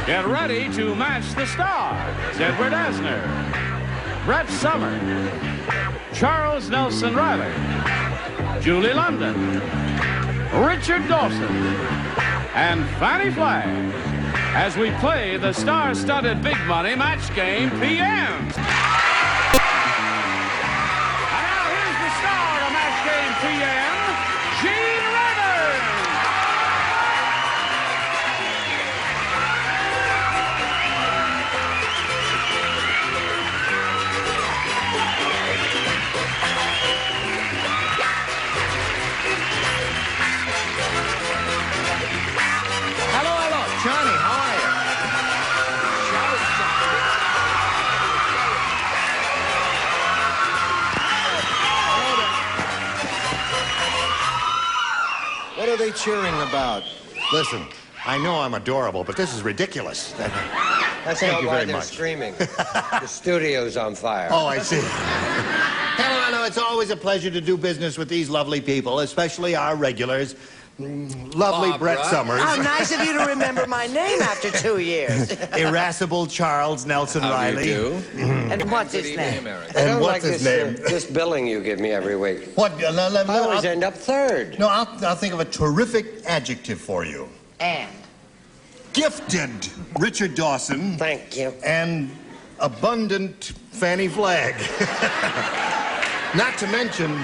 Get ready to match the stars. Edward Asner, Brett Summer, Charles Nelson Reilly, Julie London, Richard Dawson, and Fannie Flagg as we play the star-studded big money match game PM. And now here's the star of match game PM, Gene Rivers. Johnny, how are you? What are they cheering about? Listen, I know I'm adorable, but this is ridiculous. That's Thank you why very they're much. screaming. The studio's on fire. Oh, I see. Hello, it's always a pleasure to do business with these lovely people, especially our regulars. Lovely Barbara. Brett Summers. How nice of you to remember my name after 2 years. Irascible Charles Nelson Reilly. And what's his name? I And don't what's like his this, name? this billing you give me every week. What? I always end up third. No, I'll think of a terrific adjective for you. And. Gifted Richard Dawson. Thank you. And abundant Fannie Flagg. Not to mention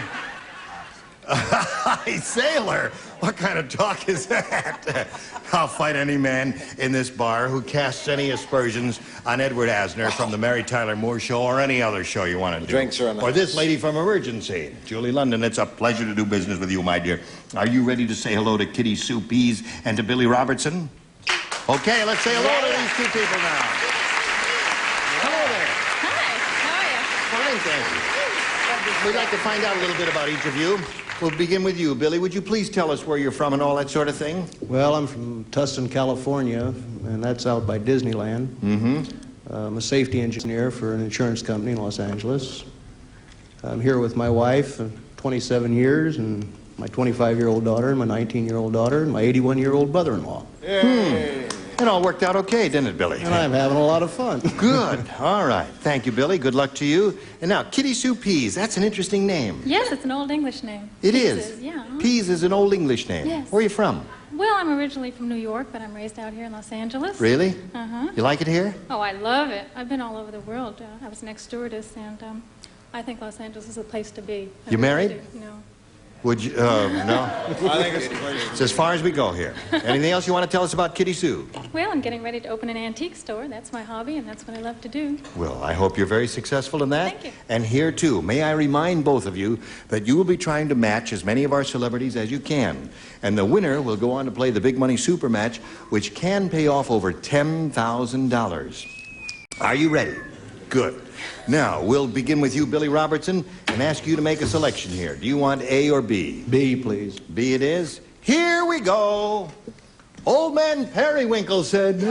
a high sailor. What kind of talk is that? I'll fight any man in this bar who casts any aspersions on Edward Asner from the Mary Tyler Moore Show or any other show you want to do. Drinks are on the Or this lady from Emergency, Julie London. It's a pleasure to do business with you, my dear. Are you ready to say hello to Kitty Sue Pease and to Billy Robertson? Okay, let's say hello to these two people now. Hello there. Hi, how are you? Fine, thank you. We'd like to find out a little bit about each of you. We'll begin with you, Billy. Would you please tell us where you're from and all that sort of thing? Well, I'm from Tustin, California, and that's out by Disneyland. Mm-hmm. I'm a safety engineer for an insurance company in Los Angeles. I'm here with my wife, 27 years, and my 25-year-old daughter, and my 19-year-old daughter, and my 81-year-old brother-in-law. It all worked out okay, didn't it, Billy? And I'm having a lot of fun. Good. All right. Thank you, Billy. Good luck to you. And now, Kitty Sue Pease. That's an interesting name. Yes, it's an old English name. It Pieces, is? Yeah. Pease is an old English name. Yes. Where are you from? Well, I'm originally from New York, but I'm raised out here in Los Angeles. Really? Uh-huh. You like it here? Oh, I love it. I've been all over the world. I was an ex-stewardess, and I think Los Angeles is the place to be. I You really married? do. No. Would you, no? I think it's It's as far as we go here. Anything else you want to tell us about Kitty Sue? Well, I'm getting ready to open an antique store. That's my hobby, and that's what I love to do. Well, I hope you're very successful in that. Thank you. And here, too, may I remind both of you that you will be trying to match as many of our celebrities as you can. And the winner will go on to play the Big Money Super Match, which can pay off over $10,000. Are you ready? Good. Now, we'll begin with you, Billy Robertson, and ask you to make a selection here. Do you want A or B? B, please. B it is. Here we go. Old man Periwinkle said, he said,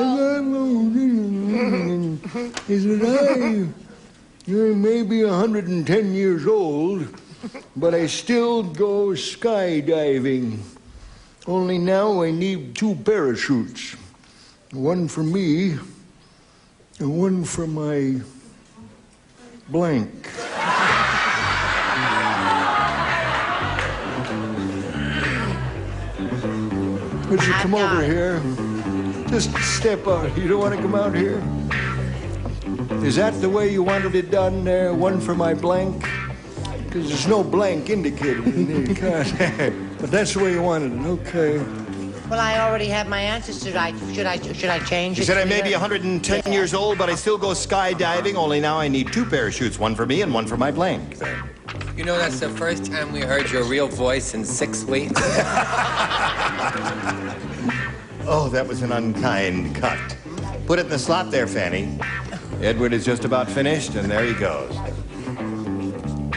I may be 110 years old, but I still go skydiving. Only now I need 2 parachutes. One for me and one for my blank. Would you come over here? Just step out. You don't want to come out here? Is that the way you wanted it done there? One for my blank? Because there's no blank indicated in the card. But that's the way you wanted it. Okay. Well, I already have my answer. Should I change it? You said I to may be your- 110 years old, but I still go skydiving, only now I need 2 parachutes, one for me and one for my blank. You know, that's the first time we heard your real voice in 6 weeks. Oh, that was an unkind cut. Put it in the slot there, Fannie. Edward is just about finished, and there he goes.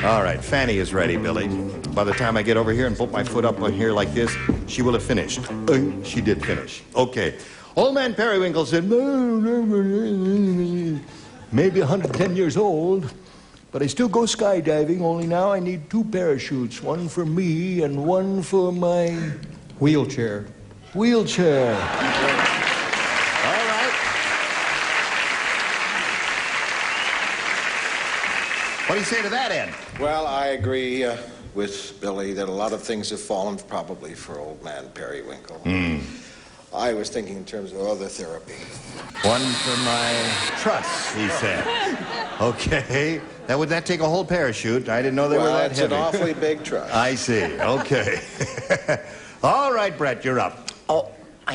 All right, Fannie is ready, Billy. By the time I get over here and put my foot up on here like this, she will have finished. She did finish. Okay. Old man Periwinkle said, maybe 110 years old, but I still go skydiving, only now I need 2 parachutes, one for me and one for my Wheelchair. wheelchair. All right. What do you say to that, Ed? Well, I agree with Billy that a lot of things have fallen probably for old man Periwinkle. I was thinking in terms of other therapy. One for my trust, he said. Okay. Now, would that take a whole parachute? I didn't know they were that it's heavy. an awfully big trust. I see. Okay. All right, Brett, you're up. Oh, no,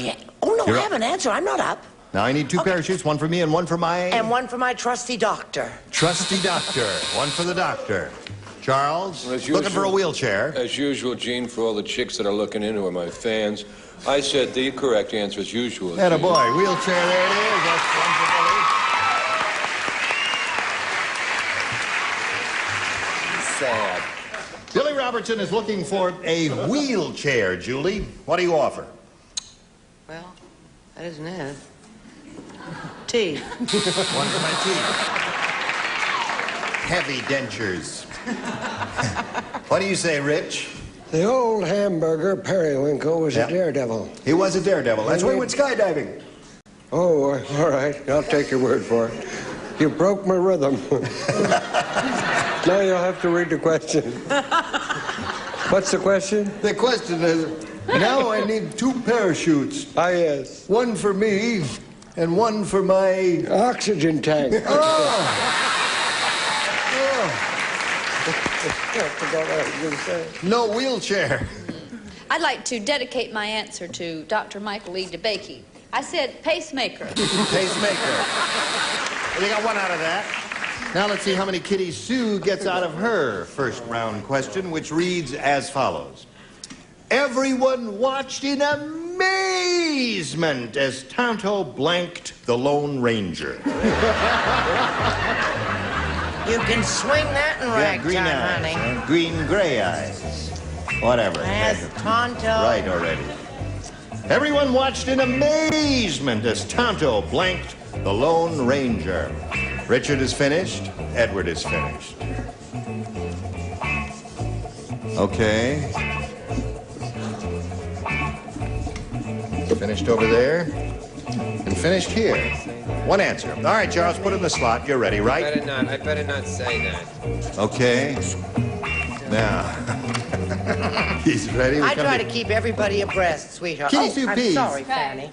You're I up. have an answer. I'm not up. Now, I need two parachutes, one for me and one for my... And one for my trusty doctor. Trusty doctor. One for the doctor. Charles, As looking for a usual- wheelchair. As usual, Gene, for all the chicks that are looking in who are my fans, I said the correct answer as usual. And a Gene. boy, wheelchair, there it is. That's one for Billy. Sad. Billy Robertson is looking for a wheelchair, Julie. What do you offer? Well, that isn't it. Tea. One for my teeth. Heavy dentures. What do you say, Rich? The old hamburger Periwinkle was Yeah. a daredevil. He was a daredevil. That's why he went skydiving. Oh, all right. I'll take your word for it. You broke my rhythm. Now you'll have to read the question. What's the question? The question is, now I need two parachutes. Ah, yes. One for me and one for my... Oxygen tank. Oh! I forgot what I was going to say. No wheelchair. I'd like to dedicate my answer to Dr. Michael Lee DeBakey. I said pacemaker. Pacemaker. Well, you got one out of that. Now let's see how many Kitty Sue gets out of her first round question, which reads as follows. Everyone watched in amazement as Tonto blanked the Lone Ranger. You can swing that in Green ragtime, eyes, honey. huh? Green gray eyes. Whatever. As Tonto. Right already. Everyone watched in amazement as Tonto blanked the Lone Ranger. Richard is finished. Edward is finished. Okay. Finished over there. And finished here. One answer. All right, Charles, put it in the slot. You're ready, right? I better not say that. Okay. Now, he's ready. I try to keep everybody abreast, sweetheart. Kitty Sue I'm Peas. sorry, Fannie.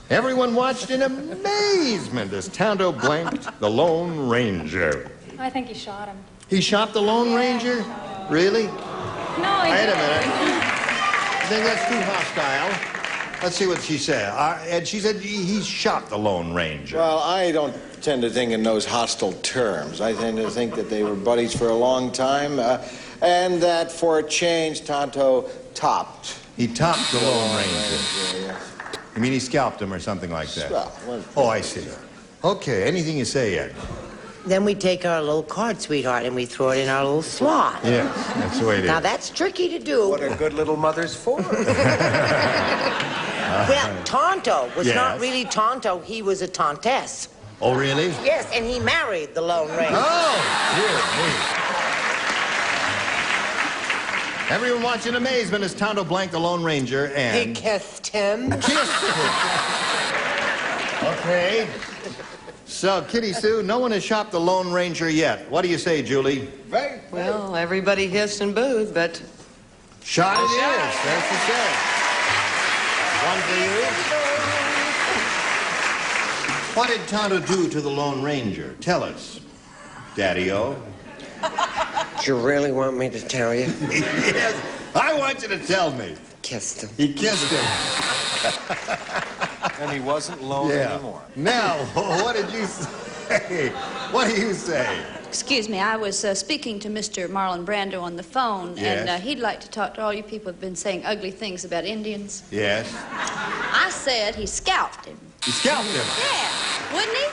Everyone watched in amazement as Tonto blanked the Lone Ranger. I think he shot him. He shot the Lone Ranger? Really? No, he Wait a didn't. minute. I think that's too hostile. Let's see what she said. Ed, she said he shot the Lone Ranger. Well, I don't tend to think in those hostile terms. I tend to think that they were buddies for a long time, and that for a change, Tonto topped. He topped the Lone Ranger. Yeah. You mean he scalped him or something like that? Well, Oh, I see. Okay, anything you say, Ed. Then we take our little card, sweetheart, and we throw it in our little slot. Yes, that's the way it is. Now, that's tricky to do. What are good little mothers for? Well, Tonto was Yes. not really Tonto. He was a Tontess. Oh, really? Yes, and he married the Lone Ranger. Oh, dear me. Everyone watched in amazement as Tonto blanked the Lone Ranger He and kissed him. kissed him. Okay. So, Kitty Sue, no one has shot the Lone Ranger yet. What do you say, Julie? Well, everybody hissed and booed, but... Shot it is. That's the say. One for you. What did Tonto do to the Lone Ranger? Tell us, Daddy-O. Do you really want me to tell you? Yes, I want you to tell me. Kissed him. He kissed him. And he wasn't alone anymore. Now, what did you say? What do you say? Excuse me, I was speaking to Mr. Marlon Brando on the phone, Yes. and he'd like to talk to all you people who've been saying ugly things about Indians. Yes. I said he scalped him. You scalped him. Yeah, wouldn't he?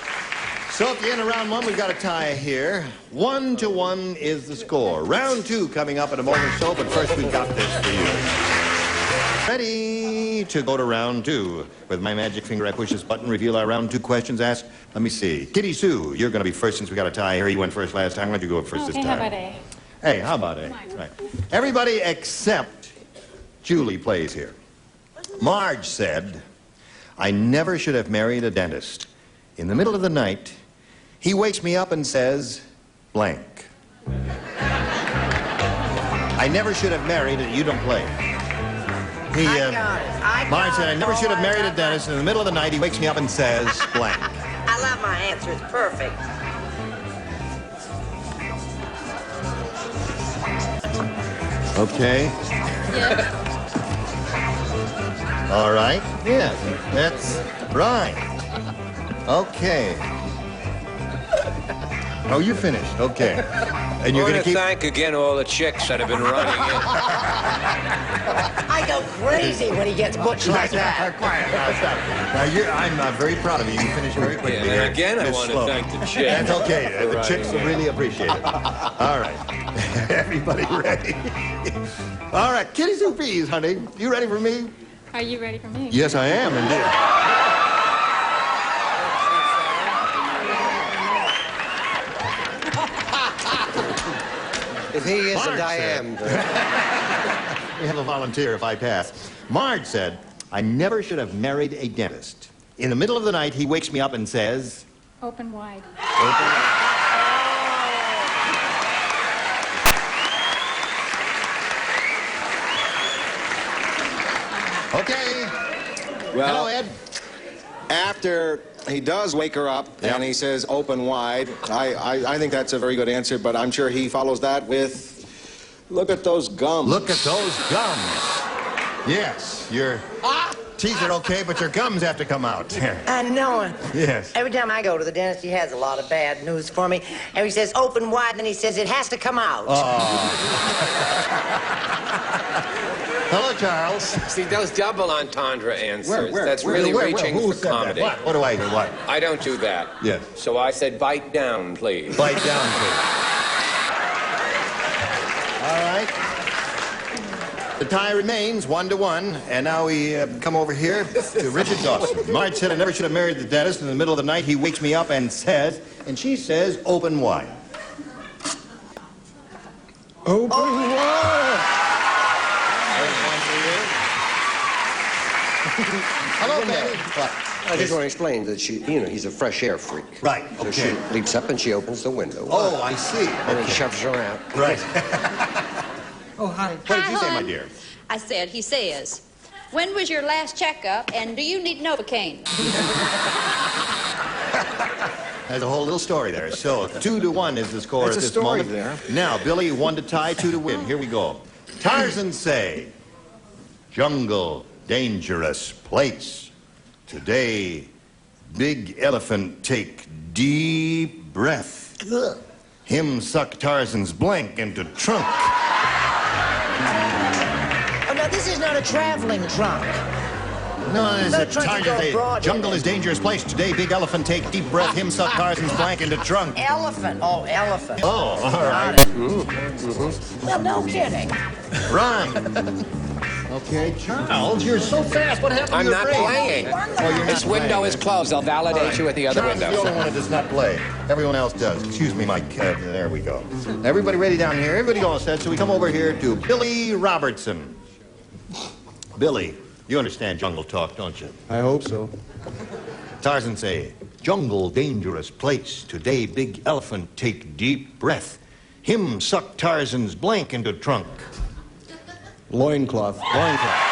So at the end of round one, we've got a tie here. 1-1 is the score. Round two coming up in a moment or so, but first we've got this for you. Ready to go to round two. With my magic finger, I push this button, reveal our round two questions, ask, let me see. Kitty Sue, you're going to be first since we got a tie here. You went first last time. Why don't you go first this Okay, time? how about A? Hey, how about A? Right. Everybody except Julie plays here. Marge said, I never should have married a dentist. In the middle of the night, he wakes me up and says, blank. I never should have married a... You don't play. He, Marge said, I never should have married a dentist. In the middle of the night, he wakes me up and says, blank. I love my answer. It's perfect. Okay. Yes. All right. Yeah, that's right. Okay. Oh, you finished. Okay. And you're I going want to to keep... thank again all the chicks that have been running in. I go crazy when he gets butch like that. Quiet. Now, stop. Now, I'm very proud of you. You finished very quickly. Yeah, here. and again, I Miss want to Sloan. thank the chicks. That's okay. The for chicks will running in. really appreciate it. All right. Everybody ready? All right. Kitty Sue Peas, honey. You ready for me? Are you ready for me? Yes, I am, indeed. If he isn't, Marge I said- am. We have a volunteer if I pass. Marge said, I never should have married a dentist. In the middle of the night, he wakes me up and says... Open wide. Okay. Well, Hello, Ed. after he does wake her up and he says open wide, I think that's a very good answer, but I'm sure he follows that with, look at those gums. Look at those gums. Yes, your teeth are okay, but your gums have to come out. I know. Yes. Every time I go to the dentist, he has a lot of bad news for me. And he says, open wide, and then he says, it has to come out. Hello, Charles. See, those double entendre answers, Where? that's Where? really Where? reaching Who for said that? comedy. What do I do? What? I don't do that. Yes. So I said, bite down, please. Bite down, please. All right. The tie remains 1-1, and now we come over here to Richard Dawson. Marge said I never should have married the dentist. In the middle of the night, he wakes me up and says, and she says, open wide. Open wide. Hello, Fannie. What? I just want to explain that he's a fresh air freak. Right, So okay. she leaps up and she opens the window. Oh, I see. And then shoves her out. Right. Oh, hi. What did you say, my dear? I said, he says, when was your last checkup, and do you need Novocaine? There's a whole little story there. So 2-1 is the score That's at a this story moment. there. Now, Billy, 1 to tie, 2 to win. Here we go. Tarzan say, jungle, dangerous place. Today, big elephant take deep breath. Him suck Tarzan's blank into trunk. Oh, no, this is not a traveling trunk. No, it's No, a trunk can Tarzan go say, broad, jungle is dangerous place. Today, big elephant take deep breath. Him suck Tarzan's blank into trunk. Elephant. Oh, elephant. Oh, all right. Well, no kidding. Right. Okay, Charles, you're so fast. What happened I'm to your not brain? playing. Oh, you're not This window playing. is closed. I'll validate you at the other Charles is window. the only one that does not play. Everyone else does. Excuse me, Mike. There we go. Everybody ready down here? Everybody all set. So we come over here to Billy Robertson. Billy, you understand jungle talk, don't you? I hope so. Tarzan say, jungle dangerous place. Today big elephant take deep breath. Him suck Tarzan's blank into trunk. Loincloth. Loincloth.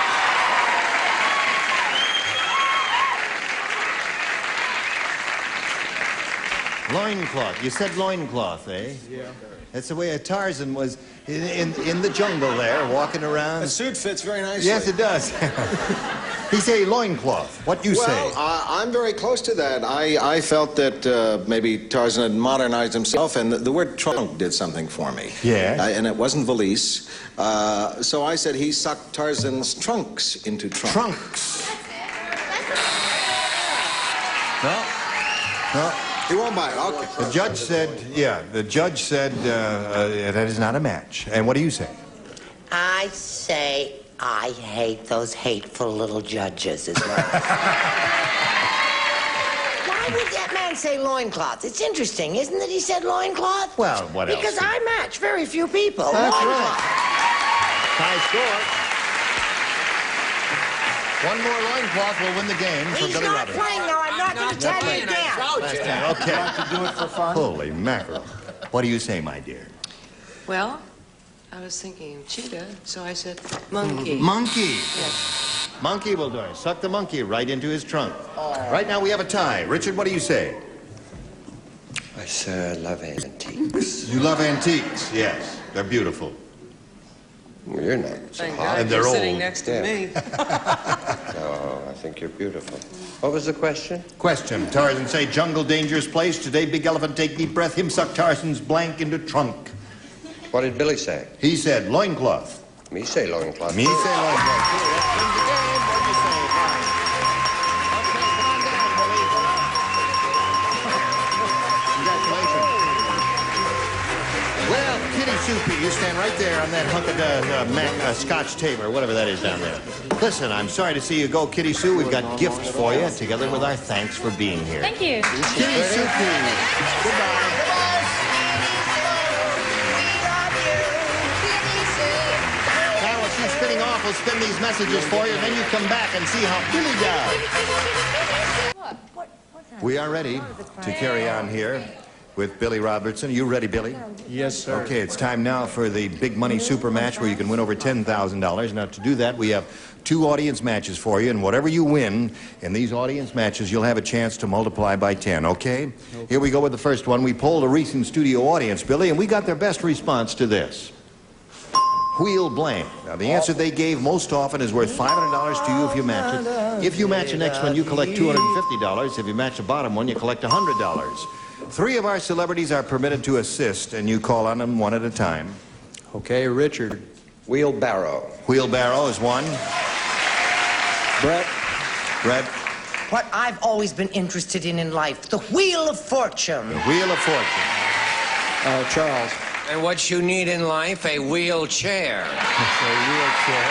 Loincloth. You said loincloth, eh? Yeah. That's the way a Tarzan was in the jungle there, walking around. The suit fits very nicely. Yes, it does. He say loincloth. What you say? Well, I'm very close to that. I felt that maybe Tarzan had modernized himself, and the word trunk did something for me. Yeah. And it wasn't valise. So I said he sucked Tarzan's trunks into trunk. Trunks. No. No. He won't buy it. Okay. The judge said, that is not a match. And what do you say? I say I hate those hateful little judges as well. Why would that man say loincloth? It's interesting, isn't it? He said loincloth? Well, what else? Because I match very few people. That's Loincloth. High score. One more loincloth will win the game for He's Billy not Robertson. playing now. I'm not going to tell you again. Okay. To do it for fun. Holy mackerel. What do you say, my dear? Well, I was thinking of cheetah, so I said monkey. Monkey. Yes. Monkey will do it. Suck the monkey right into his trunk. Right now we have a tie. Richard, what do you say? I say I love antiques. You love antiques, yes. They're beautiful. Well, you're not so Thank hot. God And they're you're sitting old. next to me. Oh, I think you're beautiful. What was the question? Question. Tarzan say jungle dangerous place. Today big elephant take deep breath. Him suck Tarzan's blank into trunk. What did Billy say? He said loincloth. Me say loincloth. Me say loincloth. Wins the game. What do you say? Okay, come on down, Billy. Congratulations. Well, Kitty Soupy, you stand right there on that hunk of scotch tape or whatever that is down there. Listen, I'm sorry to see you go, Kitty Sue. We've got gifts for you, together with our thanks for being here. Thank you. Kitty Soupy. Goodbye. Now, while she's spinning off, we'll spin these messages for you, and then you come back and see how Billy does. We are ready to carry on here with Billy Robertson. You ready, Billy? Yes, sir. Okay, it's time now for the big money super match where you can win over $10,000. Now, to do that, we have 2 audience matches for you, and whatever you win in these audience matches, you'll have a chance to multiply by 10, okay? Here we go with the first one. We polled a recent studio audience, Billy, and we got their best response to this. Wheel blank. Now, the answer they gave most often is worth $500 to you if you match it. If you match the next one, you collect $250. If you match the bottom one, you collect $100. 3 of our celebrities are permitted to assist, and you call on them one at a time. Okay, Richard. Wheelbarrow. Wheelbarrow is one. Brett. Brett. What I've always been interested in life, the Wheel of Fortune. The Wheel of Fortune. Charles. And what you need in life, a wheelchair. A wheelchair.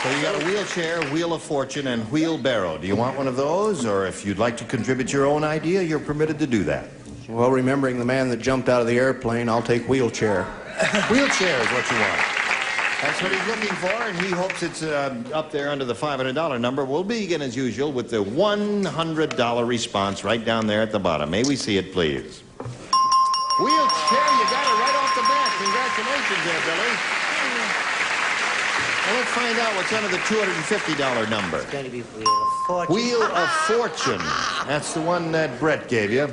So you got a wheelchair, Wheel of Fortune, and wheelbarrow. Do you want one of those? Or if you'd like to contribute your own idea, you're permitted to do that. Well, remembering the man that jumped out of the airplane, I'll take wheelchair. Wheelchair is what you want. That's what he's looking for, and he hopes it's up there under the $500 number. We'll begin, as usual, with the $100 response right down there at the bottom. May we see it, please? Wheelchair, you got it right off the bat. Congratulations there, Billy. Well, let's find out what's under the $250 number. It's going to be Wheel of Fortune. Wheel of Fortune. That's the one that Brett gave you.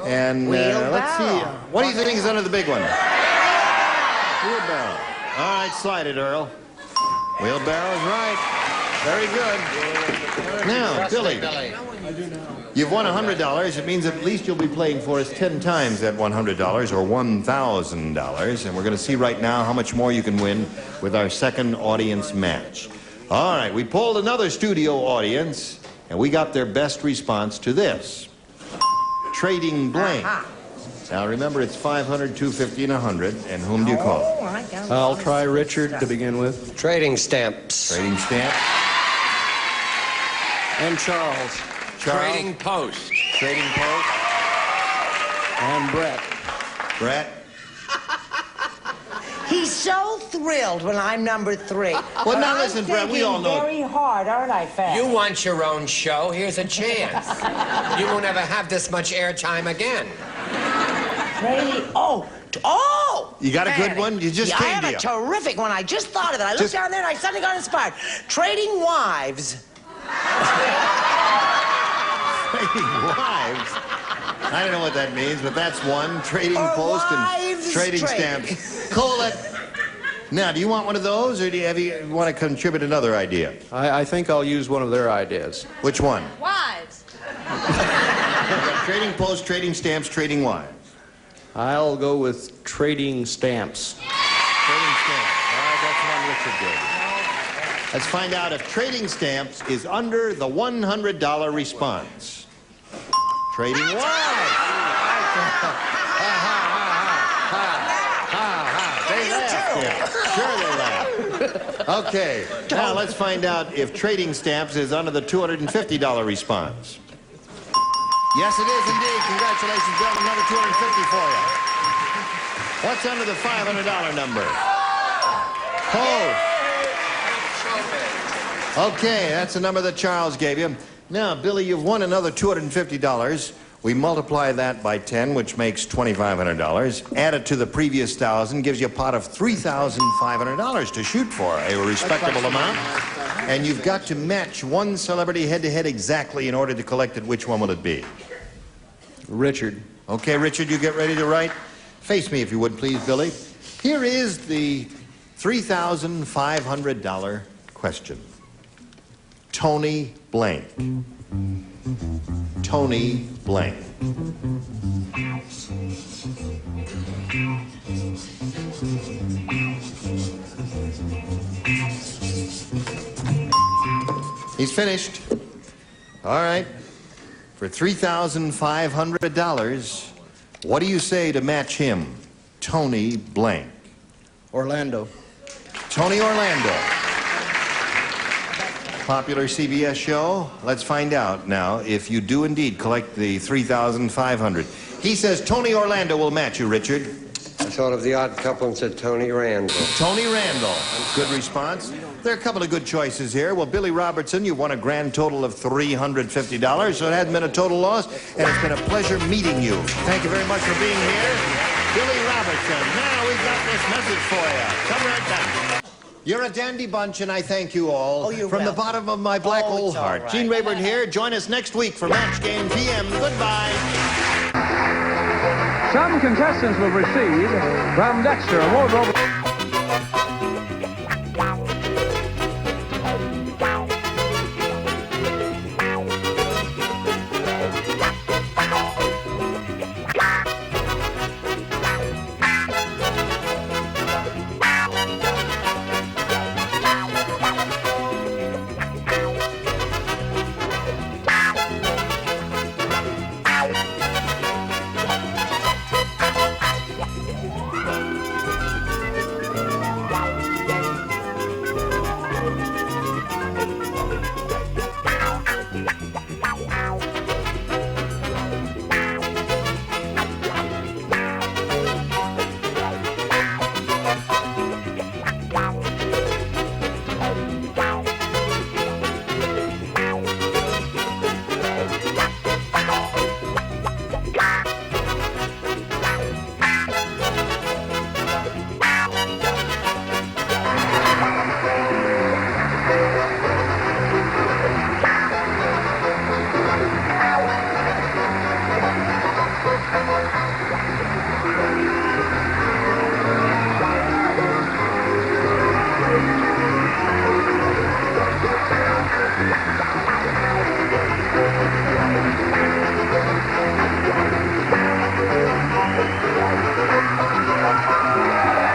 And let's see. What do you think is under the big one? Wheelbarrow. All right, slide it, Earl. Wheelbarrow is right. Very good. Now, Billy, you've won $100. It means at least you'll be playing for us 10 times that $100 or $1,000. And we're going to see right now how much more you can win with our second audience match. All right, we polled another studio audience, and we got their best response to this. Trading blank. Now, remember, it's $500, $250, and $100. And whom do you call? I'll try Richard to begin with. Trading stamps. Trading stamps. And Charles. Trading post. Trading post. And Brett. Brett. He's so thrilled when I'm number 3. Well, now listen, Brett, we all know. Very hard, aren't I, Fannie? You want your own show? Here's a chance. You won't ever have this much airtime again. Trading. Oh! You got a good Fannie. one? You just I came have to a you. terrific one. I just thought of it. I looked down there and I suddenly got inspired. Trading wives. Trading wives? I don't know what that means, but that's one. Trading Or post and wives trading trading. stamps. Colette. Now, do you want one of those, or do you want to contribute another idea? I think I'll use one of their ideas. Which one? Wives. Trading post, trading stamps, trading wives. I'll go with trading stamps. Trading stamps. All right, that's one Richard did. Let's find out if trading stamps is under the $100 response. Trading wives. They laughed. Yeah. Sure they laughed. Okay, now let's find out if trading stamps is under the $250 response. Yes, it is indeed. Congratulations, Bill. Another $250 for you. What's under the $500 number? Okay, that's the number that Charles gave you. Now, Billy, you've won another $250. We multiply that by 10, which makes $2,500. Add it to the previous 1,000, gives you a pot of $3,500 to shoot for, a respectable amount. And you've got to match one celebrity head-to-head exactly in order to collect it. Which one will it be? Richard. Okay, Richard, you get ready to write. Face me, if you would, please, Billy. Here is the $3,500 question. Tony blank. Tony blank. He's finished. All right. For $3,500, what do you say to match him? Tony blank. Orlando. Tony Orlando. Popular CBS show. Let's find out now if you do indeed collect the $3,500. He says Tony Orlando will match you, Richard. I thought of the odd couple and said Tony Randall. Tony Randall. Good response. There are a couple of good choices here. Well, Billy Robertson, you won a grand total of $350, so it hasn't been a total loss, and it's been a pleasure meeting you. Thank you very much for being here. Billy Robertson, now we've got this message for you. Come right back. You're a dandy bunch, and I thank you all. From the bottom of my black old heart. Right. Gene Rayburn here. Join us next week for Match Game PM. Goodbye. Some contestants will receive from Dexter a wardrobe.